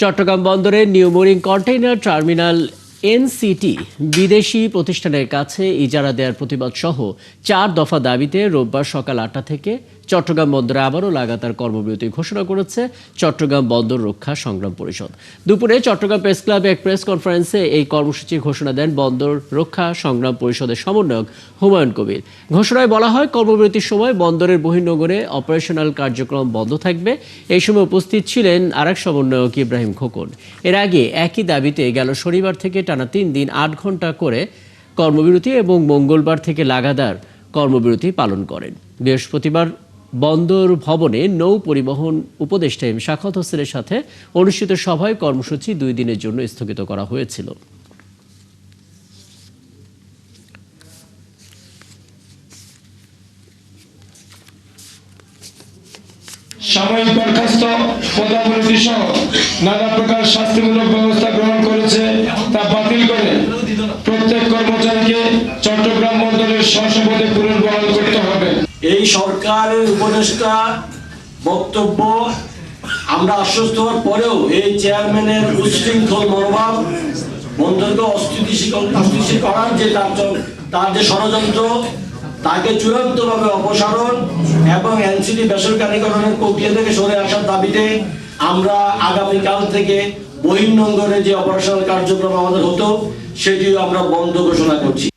চট্টগ্রাম বন্দরের new marine container terminal NCT বিদেশি প্রতিষ্ঠানের কাছে ইজারা দেওয়ার প্রতিবাদ সহ 4 দফা দাবিতে রোববার সকাল 8টা থেকে চট্টগ্রাম বন্দরে আবারও লাগাতার কর্মবিরতি ঘোষণা করেছে চট্টগ্রাম বন্দর রক্ষা সংগ্রাম পরিষদ। দুপুরে চট্টগ্রাম প্রেস ক্লাবে এক প্রেস কনফারেন্সে এই কর্মসূচির ঘোষণা দেন বন্দর রক্ষা সংগ্রাম পরিষদের সমন্বয়ক হুমায়ুন কবির। ঘোষণায় বলা হয়, কর্মবিরতির সময় বন্দরের বহির্নোঙরে অপারেশনাল কার্যক্রম বন্ধ থাকবে। এই সময় উপস্থিত ছিলেন আরেক সমন্বয়ক ইব্রাহিম খোকন। এর আগে একই দাবিতে গেল শনিবার থেকে টানা 3 দিন 8 ঘন্টা করে কর্মবিরতি এবং মঙ্গলবার থেকে লাগাতার কর্মবিরতি পালন করেন। বৃহস্পতিবার বন্দর ভবনে নৌ পরিবহন উপদেষ্টা এম শাখাওয়াত হোসেনের সাথে অনুষ্ঠিত সভায় কর্মসূচি 2 দিনের জন্য স্থগিত করা হয়েছিল। সাময়িক বরখাস্ত, পদাবনতি সহ নানা প্রকার শাস্তিমূলক ব্যবস্থা গ্রহণ করেছে তা বাতিল করে প্রত্যেক কর্মচারীকে চট্টগ্রাম বন্দরের স্ব-পদে পুনর্বহাল করতে হবে। এই সরকারের উপদেষ্টা বক্তব্য আমরা আশ্বস্ত হওয়ার পরেও এই চেয়ারম্যানের উচ্ছৃঙ্খল মনোভাব বন্দরকে অস্থিতিশীল করার যে তার যে ষড়যন্ত্র, তাকে চূড়ান্তভাবে অপসারণ এবং এনসিটি বেসরকারীকরণের প্রক্রিয়া থেকে সরে আসার দাবিতে আমরা আগামীকাল থেকে বহির্নোঙরে যে অপারেশনাল কার্যক্রম আমাদের হতো সেটিও আমরা বন্ধ ঘোষণা করছি।